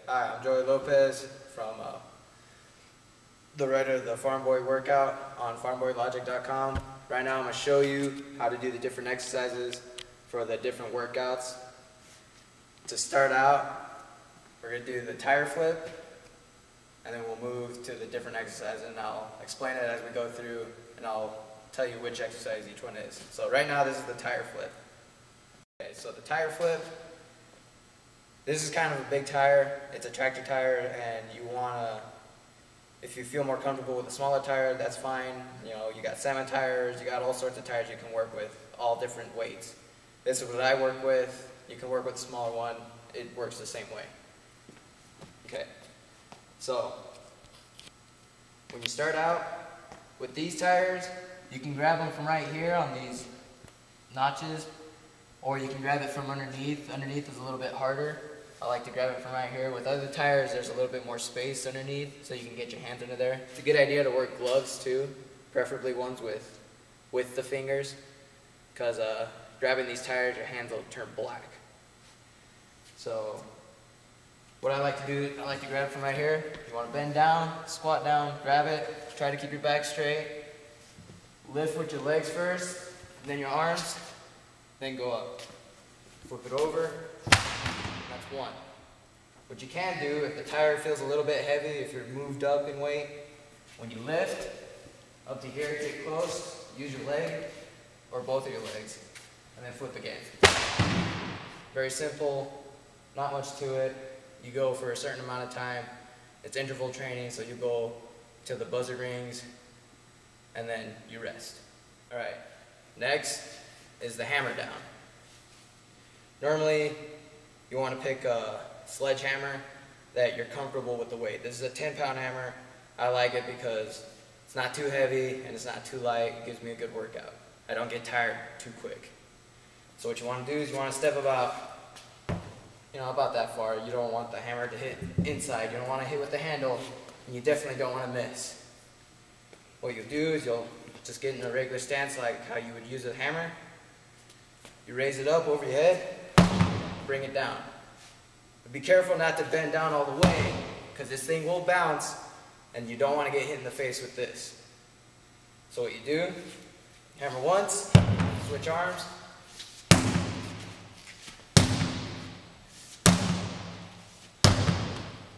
Hi, I'm Joey Lopez from the writer of the Farmboy Workout on farmboylogic.com. Right now I'm going to show you how to do the different exercises for the different workouts. To start out, we're going to do the tire flip, and then we'll move to the different exercises, and I'll explain it as we go through, and I'll tell you which exercise each one is. So right now this is the tire flip. Okay, so the tire flip, this is kind of a big tire. It's a tractor tire, and you want to, if you feel more comfortable with a smaller tire, that's fine. You know, you got salmon tires, you got all sorts of tires you can work with, all different weights. This is what I work with. You can work with a smaller one. It works the same way. Okay, so when you start out with these tires, you can grab them from right here on these notches, or you can grab it from underneath. Underneath is a little bit harder. I like to grab it from right here. With other tires, there's a little bit more space underneath, so you can get your hands under there. It's a good idea to work gloves too, preferably ones with the fingers, because grabbing these tires, your hands will turn black. So what I like to do, I like to grab it from right here. You want to bend down, squat down, grab it, try to keep your back straight. Lift with your legs first, and then your arms, then go up. Flip it over. That's one. What you can do, if the tire feels a little bit heavy, if you're moved up in weight, when you lift up to here, get close, use your leg or both of your legs, and then flip again. Very simple, not much to it. You go for a certain amount of time. It's interval training, so you go till the buzzer rings, and then you rest. All right, next is the hammer down. Normally, you want to pick a sledgehammer that you're comfortable with the weight. This is a 10-pound hammer. I like it because it's not too heavy and it's not too light. It gives me a good workout. I don't get tired too quick. So what you want to do is you want to step about that far. You don't want the hammer to hit inside. You don't want to hit with the handle, and you definitely don't want to miss. What you'll do is you'll just get in a regular stance like how you would use a hammer. You raise it up over your head, bring it down. But be careful not to bend down all the way, because this thing will bounce, and you don't want to get hit in the face with this. So what you do, hammer once, switch arms.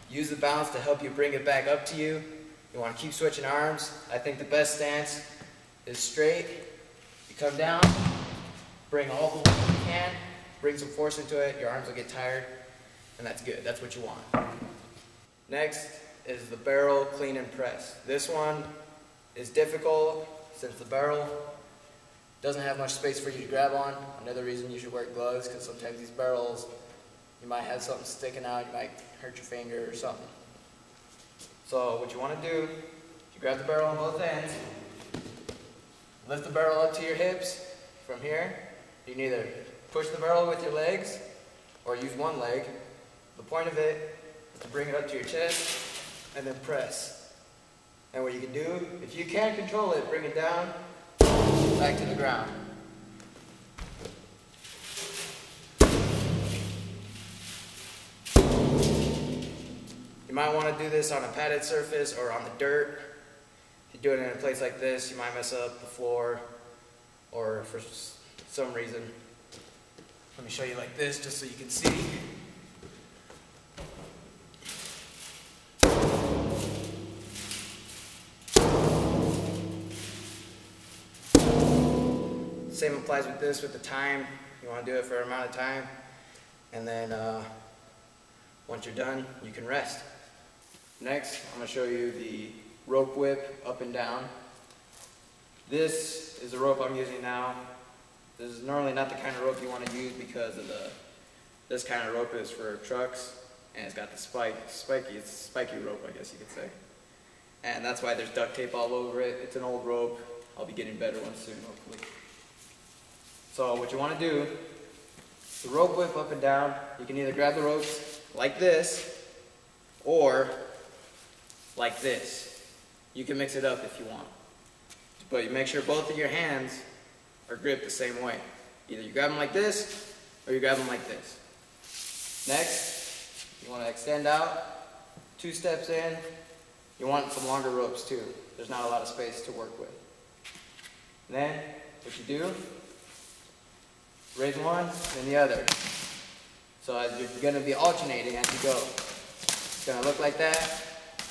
Use the bounce to help you bring it back up to you. You want to keep switching arms. I think the best stance is straight. You come down, bring all the weight you can, bring some force into it, your arms will get tired, and that's good. That's what you want. Next is the barrel clean and press. This one is difficult since the barrel doesn't have much space for you to grab on. Another reason you should wear gloves, because sometimes these barrels, you might have something sticking out, you might hurt your finger or something. So what you want to do, you grab the barrel on both ends, lift the barrel up to your hips. From here, you can either push the barrel with your legs or use one leg. The point of it is to bring it up to your chest and then press. And what you can do, if you can't control it, bring it down, back to the ground. You might want to do this on a padded surface or on the dirt. If you do it in a place like this, you might mess up the floor, or for some reason. Let me show you like this just so you can see. Same applies with this, with the time. You want to do it for an amount of time, and then once you're done, you can rest. Next, I'm going to show you the rope whip up and down. This is the rope I'm using now. This is normally not the kind of rope you want to use because of this kind of rope is for trucks, and it's got the spiky rope, I guess you could say. And that's why there's duct tape all over it. It's an old rope. I'll be getting better ones soon, hopefully. So what you want to do, the rope whip up and down, you can either grab the ropes like this, or like this. You can mix it up if you want. But you make sure both of your hands are gripped the same way. Either you grab them like this, or you grab them like this. Next, You want to extend out, 2 steps in. You want some longer ropes too. There's not a lot of space to work with. And then, what you do, raise one, then the other. So as you're going to be alternating as you go. It's going to look like that,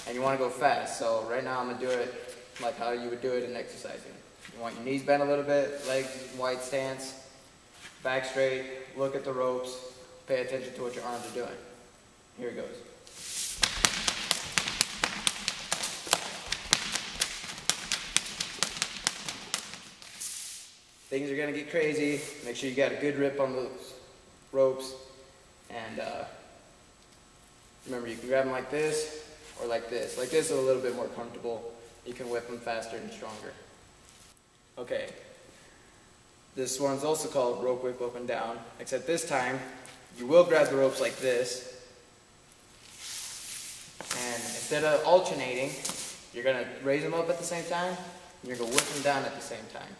and you want to go fast. So right now I'm going to do it like how you would do it in exercising. You want your knees bent a little bit, legs wide stance, back straight, look at the ropes, pay attention to what your arms are doing. Here it goes. Things are going to get crazy. Make sure you got a good grip on those ropes. And remember, you can grab them like this or like this. Like this is a little bit more comfortable. You can whip them faster and stronger. Okay. This one's also called rope whip up and down, except this time you will grab the ropes like this. And instead of alternating, you're going to raise them up at the same time, and you're going to whip them down at the same time.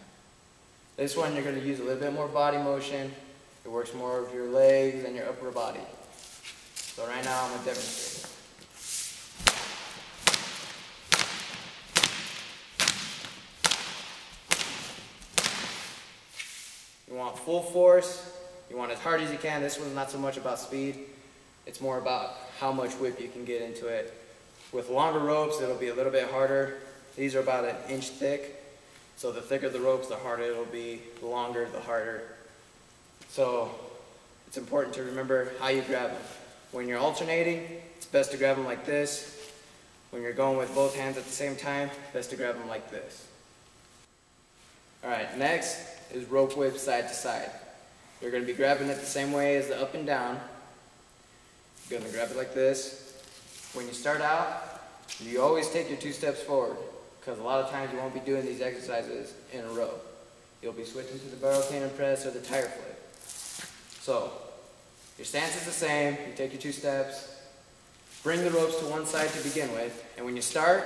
This one you're going to use a little bit more body motion. It works more of your legs and your upper body. So right now I'm going to demonstrate it. You want full force. You want as hard as you can. This one's not so much about speed. It's more about how much whip you can get into it. With longer ropes, it'll be a little bit harder. These are about 1 inch thick. So the thicker the ropes, the harder it'll be. The longer, the harder. So it's important to remember how you grab them. When you're alternating, it's best to grab them like this. When you're going with both hands at the same time, best to grab them like this. Alright, next is rope whip side to side. You're going to be grabbing it the same way as the up and down. You're going to grab it like this. When you start out, you always take your 2 steps forward, because a lot of times you won't be doing these exercises in a row. You'll be switching to the barrel clean and press or the tire flip. So, your stance is the same. You take your 2 steps. Bring the ropes to one side to begin with. And when you start,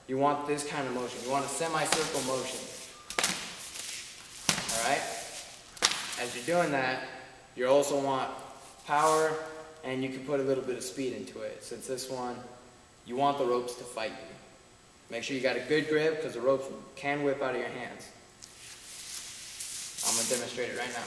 you want this kind of motion. You want a semicircle motion. Alright? As you're doing that, you also want power, and you can put a little bit of speed into it. Since this one, you want the ropes to fight you. Make sure you got a good grip, because the ropes can whip out of your hands. I'm going to demonstrate it right now.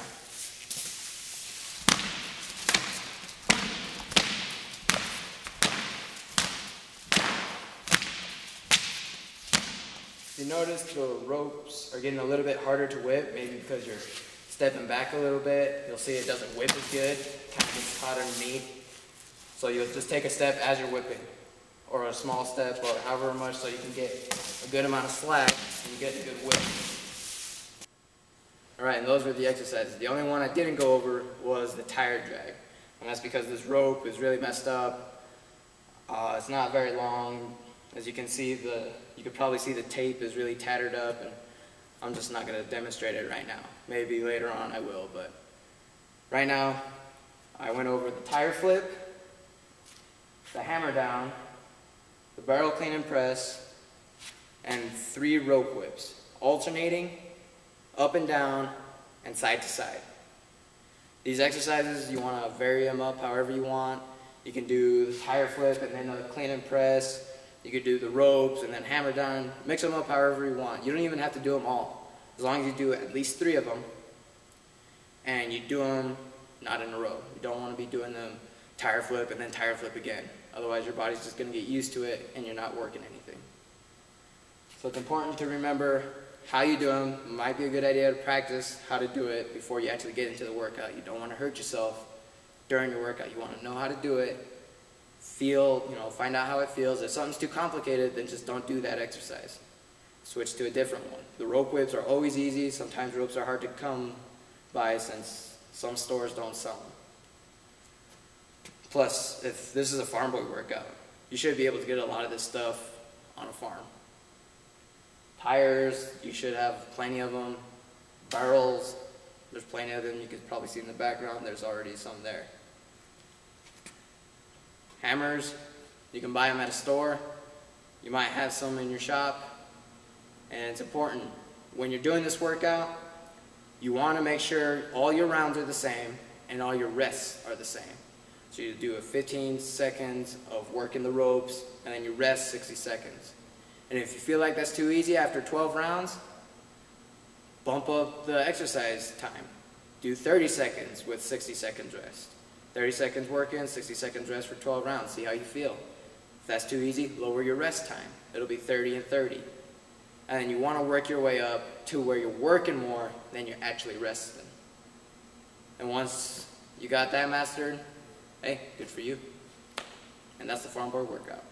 You notice the ropes are getting a little bit harder to whip, maybe because you're stepping back a little bit. You'll see it doesn't whip as good, kind of gets caught underneath. So you'll just take a step as you're whipping, or a small step, or however much, so you can get a good amount of slack and you get a good whip. Alright, and those were the exercises. The only one I didn't go over was the tire drag. And that's because this rope is really messed up. It's not very long. As you can see, you could probably see the tape is really tattered up, and I'm just not going to demonstrate it right now. Maybe later on I will, but right now I went over the tire flip, the hammer down, the barrel clean and press, and 3 rope whips, alternating, up and down, and side to side. These exercises, you want to vary them up however you want. You can do the tire flip and then the clean and press. You could do the ropes and then hammer down. Mix them up however you want. You don't even have to do them all. As long as you do at least 3 of them, and you do them not in a row. You don't want to be doing them tire flip and then tire flip again. Otherwise your body's just going to get used to it and you're not working anything. So it's important to remember how you do them. It might be a good idea to practice how to do it before you actually get into the workout. You don't want to hurt yourself during your workout. You want to know how to do it. Find out how it feels. If something's too complicated, then just don't do that exercise. Switch to a different one. The rope whips are always easy. Sometimes ropes are hard to come by since some stores don't sell them. Plus, if this is a Farmboy workout, you should be able to get a lot of this stuff on a farm. Tires, you should have plenty of them. Barrels, there's plenty of them. You can probably see in the background, there's already some there. Hammers, you can buy them at a store. You might have some in your shop. And it's important, when you're doing this workout, you want to make sure all your rounds are the same and all your rests are the same. So you do a 15 seconds of working the ropes, and then you rest 60 seconds. And if you feel like that's too easy after 12 rounds, bump up the exercise time. Do 30 seconds with 60 seconds rest. 30 seconds working, 60 seconds rest for 12 rounds. See how you feel. If that's too easy, lower your rest time. It'll be 30 and 30. And then you want to work your way up to where you're working more than you're actually resting. And once you got that mastered, hey, good for you. And that's the Farmboy Workout.